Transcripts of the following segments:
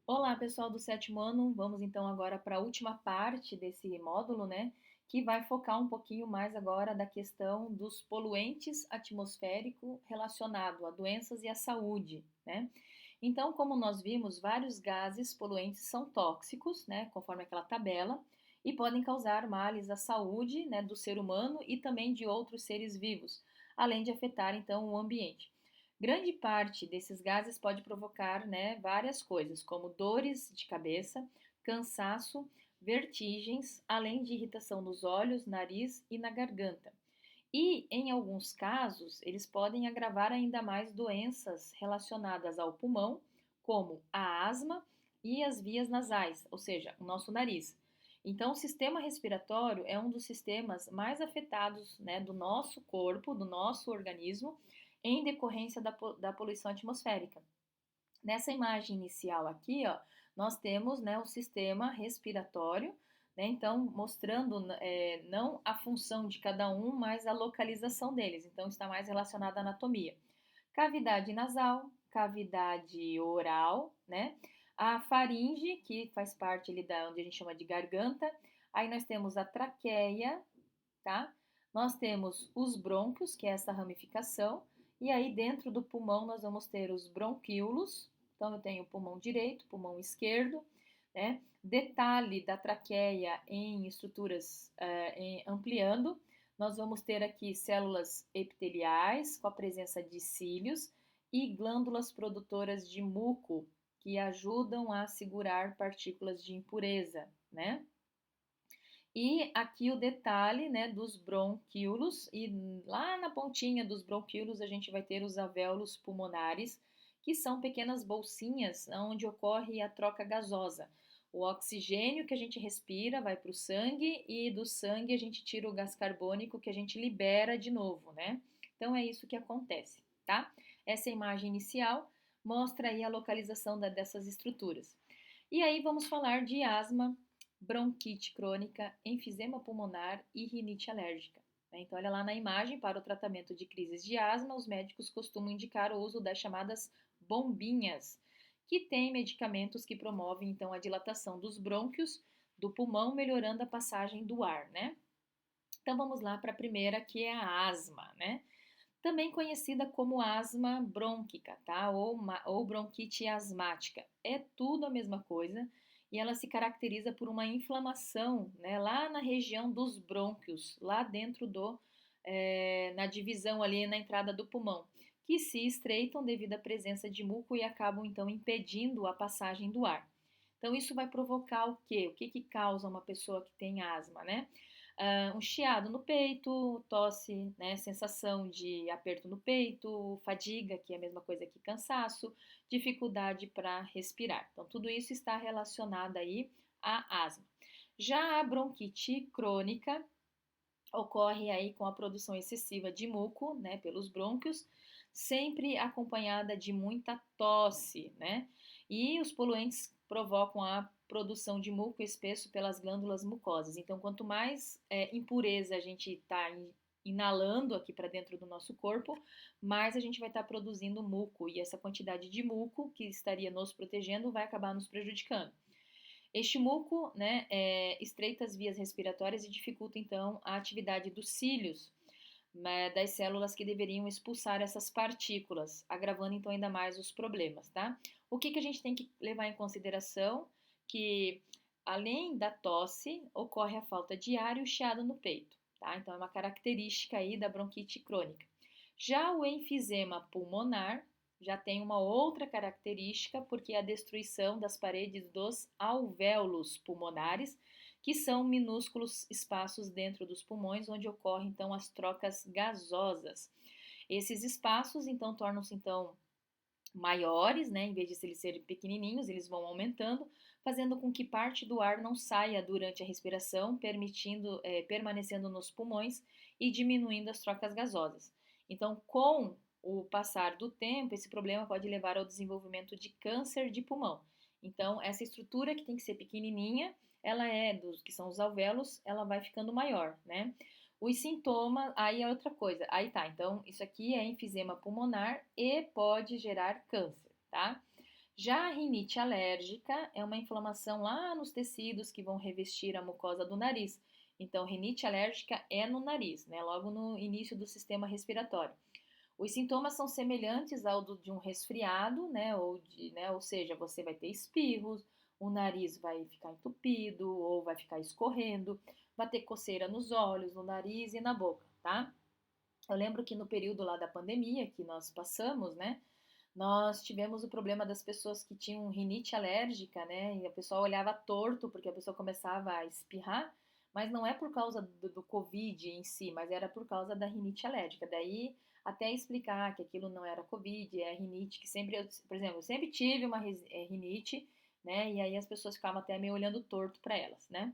Olá, pessoal do sétimo ano. Vamos então agora para a última parte desse módulo, né? Que vai focar um pouquinho mais agora da questão dos poluentes atmosféricos relacionado a doenças e à saúde, né? Então, como nós vimos, vários gases poluentes são tóxicos, né? Conforme aquela tabela, e podem causar males à saúde, né, do ser humano e também de outros seres vivos, além de afetar então o ambiente. Grande parte desses gases pode provocar, né, várias coisas, como dores de cabeça, cansaço, vertigens, além de irritação nos olhos, nariz e na garganta. E, em alguns casos, eles podem agravar ainda mais doenças relacionadas ao pulmão, como a asma e as vias nasais, ou seja, o nosso nariz. Então, o sistema respiratório é um dos sistemas mais afetados, né, do nosso corpo, do nosso organismo, em decorrência da poluição atmosférica. Nessa imagem inicial aqui, ó, nós temos, né, o sistema respiratório, né, então mostrando não a função de cada um, mas a localização deles. Então está mais relacionado à anatomia. Cavidade nasal, cavidade oral, né? A faringe, que faz parte ali da onde a gente chama de garganta. Aí nós temos a traqueia, tá? Nós temos os brônquios, que é essa ramificação, e aí dentro do pulmão nós vamos ter os bronquíolos. Então eu tenho pulmão direito, pulmão esquerdo, né? Detalhe da traqueia em estruturas ampliando, nós vamos ter aqui células epiteliais com a presença de cílios e glândulas produtoras de muco que ajudam a segurar partículas de impureza, né? E aqui o detalhe, né, dos bronquíolos, e lá na pontinha dos bronquíolos a gente vai ter os alvéolos pulmonares, que são pequenas bolsinhas onde ocorre a troca gasosa. O oxigênio que a gente respira vai para o sangue e do sangue a gente tira o gás carbônico que a gente libera de novo, né? Então é isso que acontece, tá? Essa imagem inicial mostra aí a localização dessas estruturas. E aí vamos falar de asma, bronquite crônica, enfisema pulmonar e rinite alérgica. Então, olha lá na imagem, para o tratamento de crises de asma, os médicos costumam indicar o uso das chamadas bombinhas, que têm medicamentos que promovem então a dilatação dos brônquios do pulmão, melhorando a passagem do ar, né? Então vamos lá para a primeira, que é a asma, né? Também conhecida como asma brônquica, tá? Ou bronquite asmática. É tudo a mesma coisa e ela se caracteriza por uma inflamação, né, lá na região dos brônquios, lá dentro na divisão ali na entrada do pulmão, que se estreitam devido à presença de muco e acabam então impedindo a passagem do ar. Então isso vai provocar o quê? O que que causa uma pessoa que tem asma, né? Um chiado no peito, tosse, né, sensação de aperto no peito, fadiga, que é a mesma coisa que cansaço, dificuldade para respirar. Então, tudo isso está relacionado aí à asma. Já a bronquite crônica ocorre aí com a produção excessiva de muco, né, pelos brônquios, sempre acompanhada de muita tosse, né? E os poluentes provocam a produção de muco espesso pelas glândulas mucosas. Então, quanto mais impureza a gente está inalando aqui para dentro do nosso corpo, mais a gente vai estar produzindo muco. E essa quantidade de muco que estaria nos protegendo vai acabar nos prejudicando. Este muco, né, estreita as vias respiratórias e dificulta então a atividade dos cílios, né, das células que deveriam expulsar essas partículas, agravando então ainda mais os problemas, tá? O que que a gente tem que levar em consideração? Que além da tosse, ocorre a falta de ar e o chiado no peito, tá? Então é uma característica aí da bronquite crônica. Já o enfisema pulmonar já tem uma outra característica, porque é a destruição das paredes dos alvéolos pulmonares, que são minúsculos espaços dentro dos pulmões onde ocorrem então as trocas gasosas. Esses espaços então tornam-se então maiores, né? Em vez de eles serem pequenininhos, eles vão aumentando, fazendo com que parte do ar não saia durante a respiração, permanecendo nos pulmões e diminuindo as trocas gasosas. Então, com o passar do tempo, esse problema pode levar ao desenvolvimento de câncer de pulmão. Então, essa estrutura que tem que ser pequenininha, ela é dos que são os alvéolos, ela vai ficando maior, né? Os sintomas, aí é outra coisa. Aí tá, então isso aqui é enfisema pulmonar e pode gerar câncer, tá? Já a rinite alérgica é uma inflamação lá nos tecidos que vão revestir a mucosa do nariz. Então, rinite alérgica é no nariz, né? Logo no início do sistema respiratório. Os sintomas são semelhantes ao de um resfriado, né? Ou seja, você vai ter espirros, o nariz vai ficar entupido ou vai ficar escorrendo, vai ter coceira nos olhos, no nariz e na boca, tá? Eu lembro que no período lá da pandemia que nós passamos, né? Nós tivemos o problema das pessoas que tinham rinite alérgica, né? E a pessoa olhava torto porque a pessoa começava a espirrar, mas não é por causa do Covid em si, mas era por causa da rinite alérgica. Daí, até explicar que aquilo não era Covid, é rinite, que sempre, por exemplo, eu sempre tive uma rinite, né? E aí as pessoas ficavam até meio olhando torto para elas, né?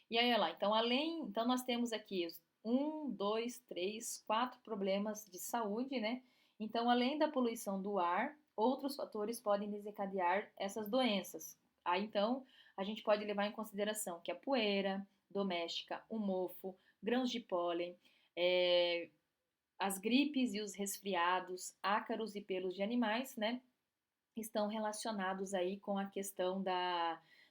E aí, olha lá, então nós temos aqui um, dois, três, quatro problemas de saúde, né? Então, além da poluição do ar, outros fatores podem desencadear essas doenças. Aí, então, a gente pode levar em consideração que a poeira doméstica, o mofo, grãos de pólen, é, as gripes e os resfriados, ácaros e pelos de animais, né? Estão relacionados aí com a questão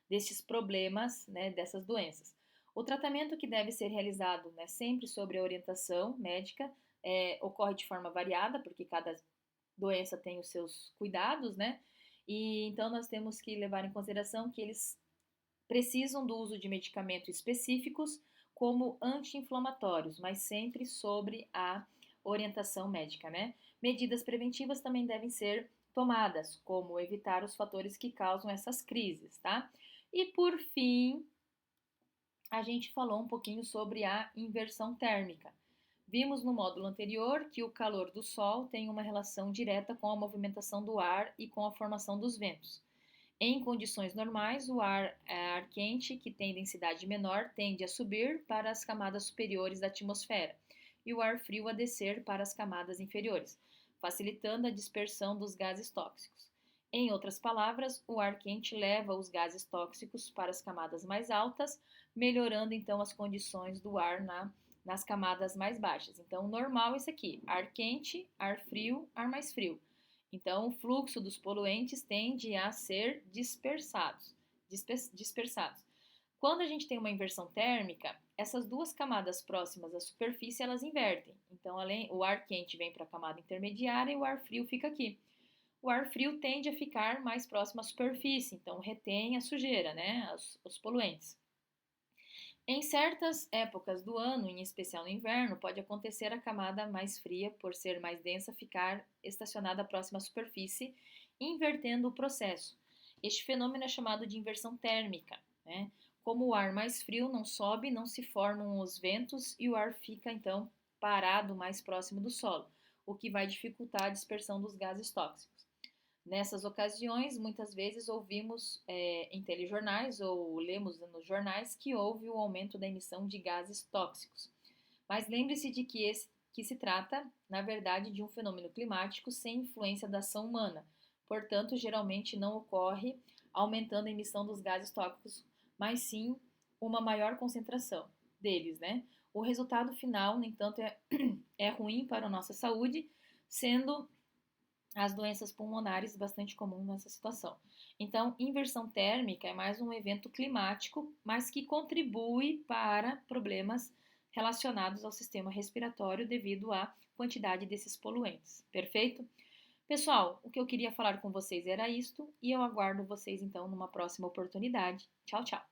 desses problemas, né, dessas doenças. O tratamento que deve ser realizado, né, sempre sobre a orientação médica, ocorre de forma variada, porque cada doença tem os seus cuidados, né? E então nós temos que levar em consideração que eles precisam do uso de medicamentos específicos como anti-inflamatórios, mas sempre sobre a orientação médica, né? Medidas preventivas também devem ser tomadas, como evitar os fatores que causam essas crises, tá? E por fim, a gente falou um pouquinho sobre a inversão térmica. Vimos no módulo anterior que o calor do Sol tem uma relação direta com a movimentação do ar e com a formação dos ventos. Em condições normais, o ar quente, que tem densidade menor, tende a subir para as camadas superiores da atmosfera e o ar frio a descer para as camadas inferiores, facilitando a dispersão dos gases tóxicos. Em outras palavras, o ar quente leva os gases tóxicos para as camadas mais altas, melhorando então as condições do ar nas camadas mais baixas. Então, normal é isso aqui: ar quente, ar frio, ar mais frio. Então, o fluxo dos poluentes tende a ser dispersados. Quando a gente tem uma inversão térmica, essas duas camadas próximas à superfície elas invertem. Então, o ar quente vem para a camada intermediária e o ar frio fica aqui. O ar frio tende a ficar mais próximo à superfície, então retém a sujeira, né, os poluentes. Em certas épocas do ano, em especial no inverno, pode acontecer a camada mais fria, por ser mais densa, ficar estacionada próxima à superfície, invertendo o processo. Este fenômeno é chamado de inversão térmica, né? Como o ar mais frio não sobe, não se formam os ventos e o ar fica então parado mais próximo do solo, o que vai dificultar a dispersão dos gases tóxicos. Nessas ocasiões, muitas vezes ouvimos em telejornais ou lemos nos jornais que houve o aumento da emissão de gases tóxicos. Mas lembre-se de que se trata, na verdade, de um fenômeno climático sem influência da ação humana. Portanto, geralmente não ocorre aumentando a emissão dos gases tóxicos, mas sim uma maior concentração deles, né? O resultado final, no entanto, é ruim para a nossa saúde, sendo as doenças pulmonares bastante comum nessa situação. Então, inversão térmica é mais um evento climático, mas que contribui para problemas relacionados ao sistema respiratório devido à quantidade desses poluentes. Perfeito? Pessoal, o que eu queria falar com vocês era isto e eu aguardo vocês então numa próxima oportunidade. Tchau, tchau!